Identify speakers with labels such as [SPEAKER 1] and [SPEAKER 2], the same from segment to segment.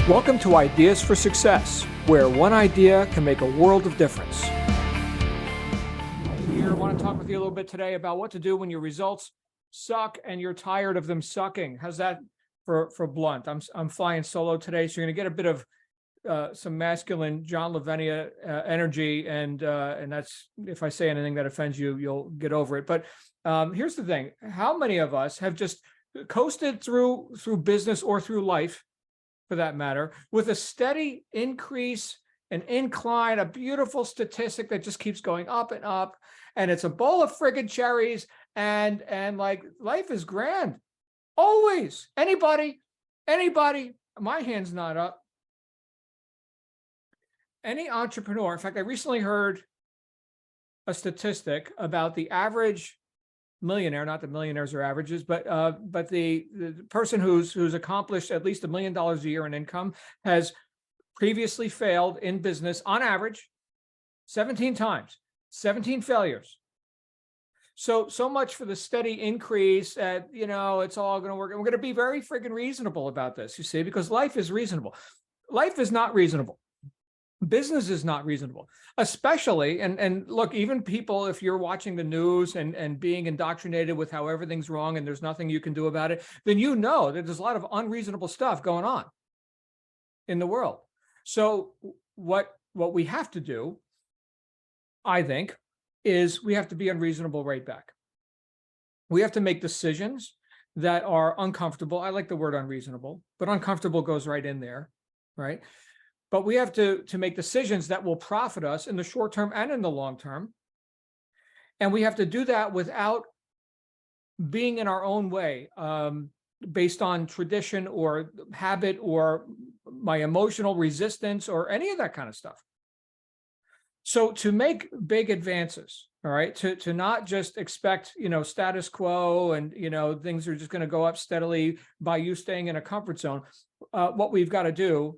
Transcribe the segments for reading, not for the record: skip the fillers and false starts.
[SPEAKER 1] Welcome to Ideas for Success, where one idea can make a world of difference. Here, I want to talk with you a little bit today about what to do when your results suck and you're tired of them sucking. How's that for blunt? I'm flying solo today, so you're going to get a bit of some masculine John Lavenia energy, and that's, if I say anything that offends you, you'll get over it. But here's the thing: how many of us have just coasted through business or through life, for that matter, with a steady increase, an incline, a beautiful statistic that just keeps going up and up, and it's a bowl of friggin' cherries, and like life is grand, always. Anybody, my hand's not up. Any entrepreneur, in fact, I recently heard a statistic about the average millionaire, not that millionaires are averages, but the person who's accomplished at least $1 million a year in income has previously failed in business on average 17 times, 17 failures. So much for the steady increase that, it's all going to work. And we're going to be very friggin' reasonable about this, you see, because life is reasonable. Life is not reasonable. Business is not reasonable, especially, and look, even people, if you're watching the news and being indoctrinated with how everything's wrong and there's nothing you can do about it, then you know that there's a lot of unreasonable stuff going on in the world. So what we have to do, I think, is we have to be unreasonable right back. We have to make decisions that are uncomfortable. I like the word unreasonable, but uncomfortable goes right in there, right? But we have to make decisions that will profit us in the short term and in the long term. And we have to do that without being in our own way, based on tradition or habit or my emotional resistance or any of that kind of stuff. So to make big advances, all right, to not just expect, status quo and, things are just going to go up steadily by you staying in a comfort zone. What we've got to do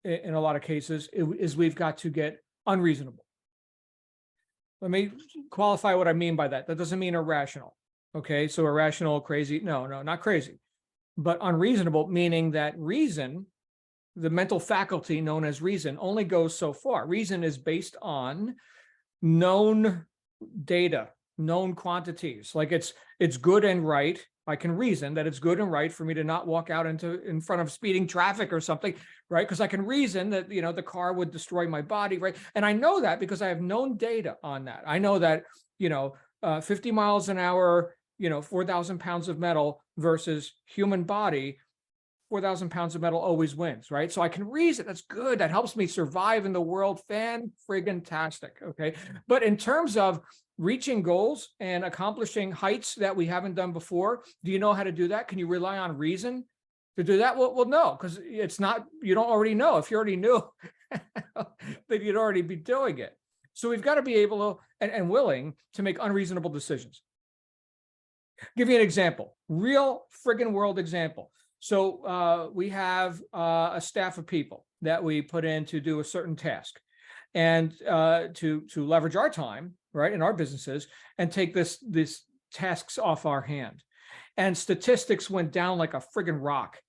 [SPEAKER 1] in a lot of cases is we've got to get unreasonable. Let me qualify what I mean by that. That doesn't mean irrational. Okay, so irrational, crazy. No, not crazy, but unreasonable, meaning that reason, the mental faculty known as reason, only goes so far. Reason is based on known data, known quantities. Like it's good and right. I can reason that it's good and right for me to not walk out in front of speeding traffic or something, right? Because I can reason that, the car would destroy my body, right? And I know that because I have known data on that. I know that, 50 miles an hour, 4,000 pounds of metal versus human body, 4,000 pounds of metal always wins, right? So I can reason. That's good. That helps me survive in the world. Fan-friggin-tastic, okay? But in terms of reaching goals and accomplishing heights that we haven't done before, do you know how to do that? Can you rely on reason to do that? Well, no, because it's not, you don't already know. If you already knew, then you'd already be doing it. So we've got to be able to and willing to make unreasonable decisions. Give you an example, real friggin' world example. So we have a staff of people that we put in to do a certain task, and to leverage our time, right, in our businesses, and take these tasks off our hand. And statistics went down like a friggin' rock,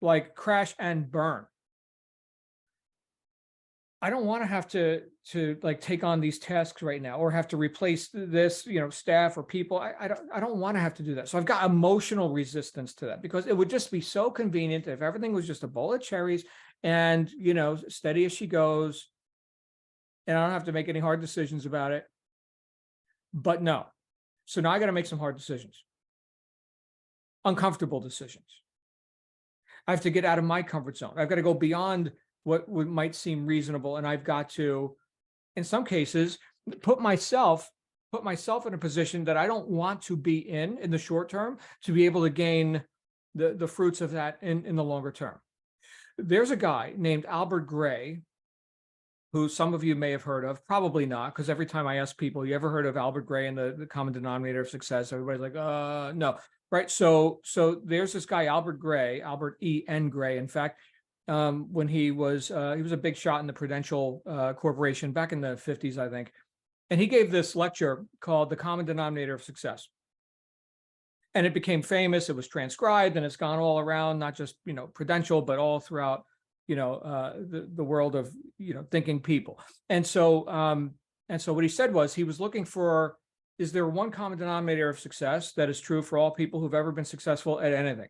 [SPEAKER 1] like crash and burn. I don't want to have to like take on these tasks right now, or have to replace this, staff or people. I don't want to have to do that. So I've got emotional resistance to that, because it would just be so convenient if everything was just a bowl of cherries and, steady as she goes, and I don't have to make any hard decisions about it. But no. So now I got to make some hard decisions, uncomfortable decisions. I have to get out of my comfort zone. I've got to go beyond what might seem reasonable. And I've got to, in some cases, put myself in a position that I don't want to be in the short term, to be able to gain the fruits of that in the longer term. There's a guy named Albert Gray, who some of you may have heard of, probably not, because every time I ask people, you ever heard of Albert Gray and the common denominator of success? Everybody's like, no, right? So there's this guy, Albert Gray, Albert E.N. Gray, in fact. When he was a big shot in the Prudential Corporation back in the 50s, I think. And he gave this lecture called The Common Denominator of Success. And it became famous. It was transcribed and it's gone all around, not just, Prudential, but all throughout, the world of, thinking people. And so what he said was he was looking for, is there one common denominator of success that is true for all people who've ever been successful at anything?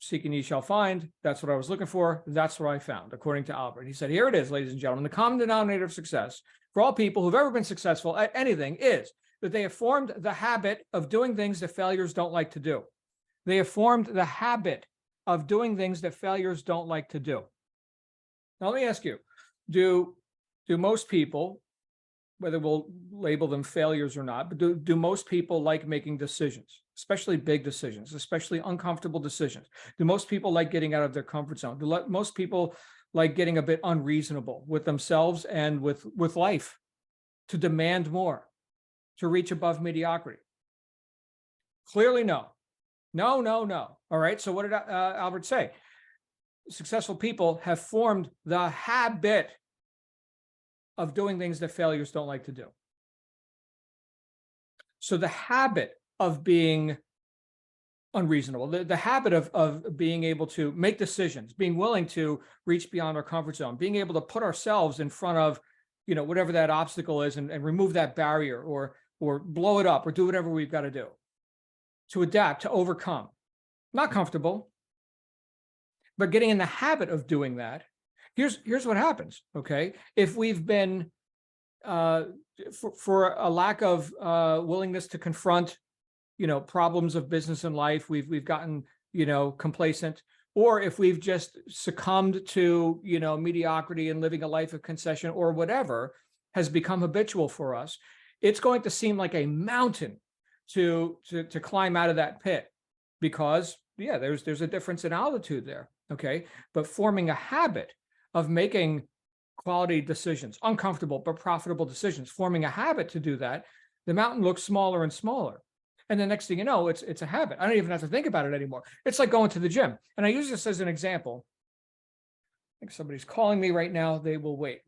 [SPEAKER 1] Seek and ye shall find. That's what I was looking for. That's what I found, according to Albert. He said, here it is, ladies and gentlemen. The common denominator of success for all people who've ever been successful at anything is that they have formed the habit of doing things that failures don't like to do. They have formed the habit of doing things that failures don't like to do. Now, let me ask you, do most people, whether we'll label them failures or not, but do most people like making decisions, especially big decisions, especially uncomfortable decisions? Do most people like getting out of their comfort zone? Do most people like getting a bit unreasonable with themselves and with life, to demand more, to reach above mediocrity? Clearly, no. No, no, no. All right. So what did Albert say? Successful people have formed the habit of doing things that failures don't like to do. So the habit of being unreasonable, the habit of being able to make decisions, being willing to reach beyond our comfort zone, being able to put ourselves in front of, whatever that obstacle is, and remove that barrier, or blow it up, or do whatever we've got to do to adapt, to overcome. Not comfortable, but getting in the habit of doing that. Here's what happens. Okay, if we've been for a lack of willingness to confront, problems of business and life, we've gotten, complacent, or if we've just succumbed to, mediocrity and living a life of concession, or whatever has become habitual for us, it's going to seem like a mountain to climb out of that pit, because there's a difference in altitude there. Okay, but forming a habit of making quality decisions, uncomfortable but profitable decisions, forming a habit to do that, the mountain looks smaller and smaller. And the next thing you know, it's a habit. I don't even have to think about it anymore. It's like going to the gym. And I use this as an example. I think somebody's calling me right now. They will wait.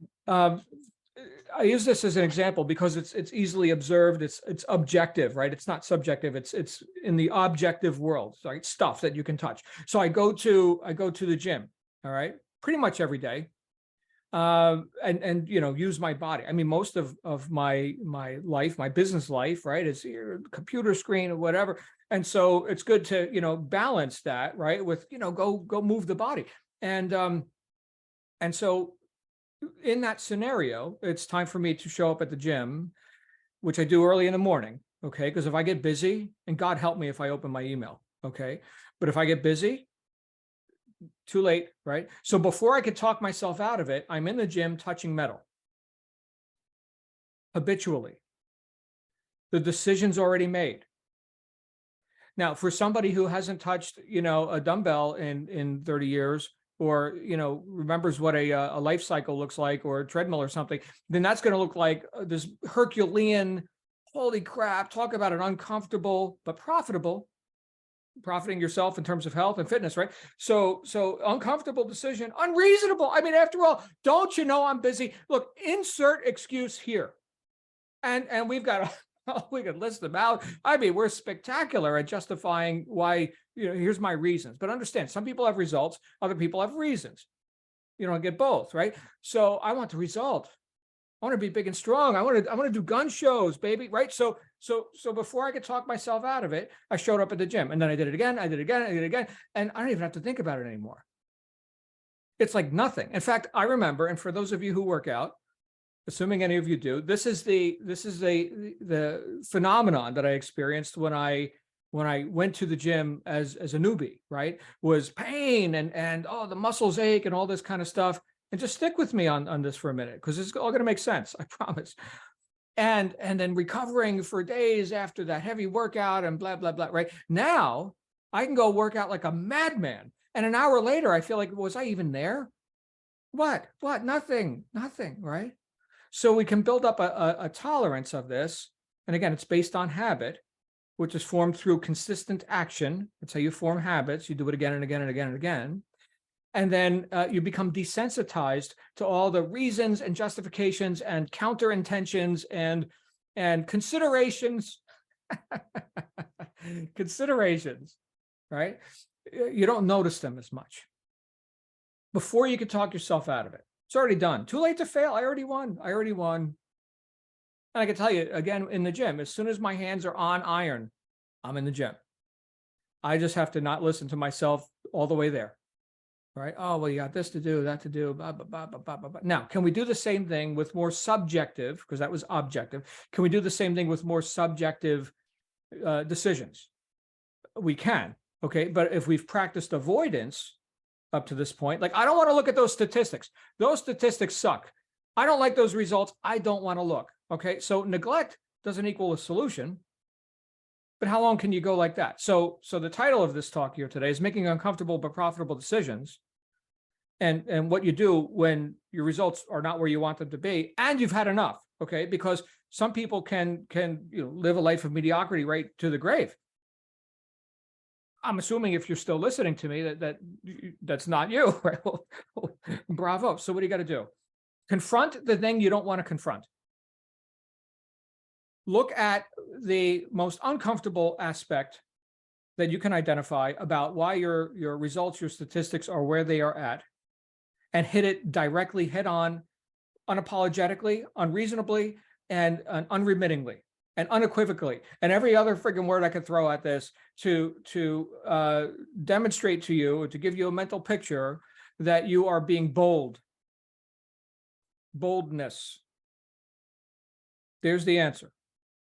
[SPEAKER 1] I use this as an example because it's easily observed. It's objective, right? It's not subjective. It's in the objective world, right? Stuff that you can touch. So I go to the gym, all right, pretty much every day, and use my body. I mean, most of my life, my business life, right, is here, computer screen or whatever. And so it's good to balance that, right, with go move the body. And so in that scenario, it's time for me to show up at the gym, which I do early in the morning. Okay, because if I get busy, and God help me if I open my email. Okay, but if I get busy, too late, right? So before I could talk myself out of it, I'm in the gym touching metal habitually. The decision's already made. Now, for somebody who hasn't touched, a dumbbell in 30 years, or remembers what a life cycle looks like, or a treadmill or something, then that's going to look like this Herculean, holy crap, talk about an uncomfortable but profitable, profiting yourself in terms of health and fitness, right? So uncomfortable decision, unreasonable. I mean, after all, don't you know I'm busy? Look, insert excuse here. And we've got we could list them out. I mean, we're spectacular at justifying why, here's my reasons. But understand, some people have results, other people have reasons. You don't get both, right? So I want the result. I want to be big and strong. I want to do gun shows, baby, right? So before I could talk myself out of it, I showed up at the gym, and then I did it again, I did it again, and I don't even have to think about it anymore. It's like nothing. In fact, I remember, and for those of you who work out, assuming any of you do, this is the phenomenon that I experienced when I went to the gym as a newbie, right? Was pain and the muscles ache and all this kind of stuff. And just stick with me on this for a minute, because it's all going to make sense, I promise. And then recovering for days after that heavy workout and blah, blah, blah, right? Now I can go work out like a madman. And an hour later, I feel like, was I even there? What? Nothing, right? So we can build up a tolerance of this. And again, it's based on habit, which is formed through consistent action. That's how you form habits. You do it again and again and again and again. And then you become desensitized to all the reasons and justifications and counter intentions and considerations. Considerations, right? You don't notice them as much. before you can talk yourself out of it. It's already done. Too late to fail. I already won. I already won. And I can tell you again, in the gym, as soon as my hands are on iron, I'm in the gym. I just have to not listen to myself all the way there. Right? Oh, well, you got this to do, that to do, blah, blah, blah, blah, blah, blah, blah. Now, can we do the same thing with more subjective, because that was objective. Can we do the same thing with more subjective decisions? We can. Okay. But if we've practiced avoidance up to this point, like, I don't want to look at those statistics. Those statistics suck. I don't like those results. I don't want to look. Okay. So neglect doesn't equal a solution. But how long can you go like that? So the title of this talk here today is Making Uncomfortable but Profitable Decisions. And what you do when your results are not where you want them to be, and you've had enough, okay? Because some people can live a life of mediocrity right to the grave. I'm assuming if you're still listening to me that's not you, right? Bravo. So what do you got to do? Confront the thing you don't want to confront. Look at the most uncomfortable aspect that you can identify about why your results, your statistics are where they are at, and hit it directly, head on, unapologetically, unreasonably, and unremittingly, and unequivocally, and every other friggin' word I could throw at this to demonstrate to you, to give you a mental picture that you are being bold. Boldness. There's the answer.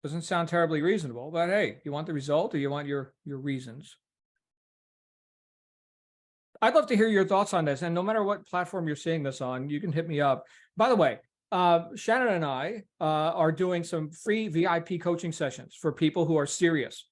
[SPEAKER 1] Doesn't sound terribly reasonable, but hey, you want the result or you want your reasons? I'd love to hear your thoughts on this. And no matter what platform you're seeing this on, you can hit me up. By the way, Shannon and I are doing some free VIP coaching sessions for people who are serious,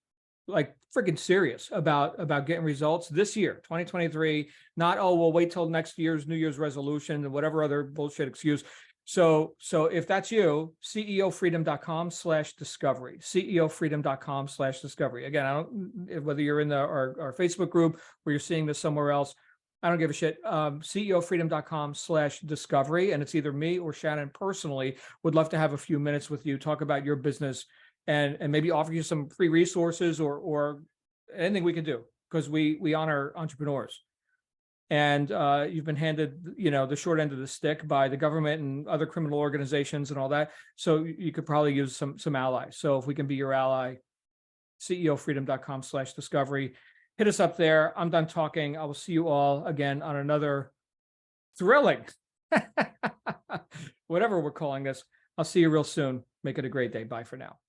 [SPEAKER 1] like freaking serious about getting results this year, 2023. Not, oh, we'll wait till next year's New Year's resolution and whatever other bullshit excuse. So if that's you, ceofreedom.com/discovery, ceofreedom.com/discovery. Again, I don't, whether you're in our Facebook group or you're seeing this somewhere else, I don't give a shit. ceofreedom.com/discovery. And it's either me or Shannon personally would love to have a few minutes with you, talk about your business and maybe offer you some free resources or anything we can do, because we honor entrepreneurs. And you've been handed, the short end of the stick by the government and other criminal organizations and all that. So you could probably use some allies. So if we can be your ally, ceofreedom.com/discovery. Hit us up there. I'm done talking. I will see you all again on another thrilling, whatever we're calling this. I'll see you real soon. Make it a great day. Bye for now.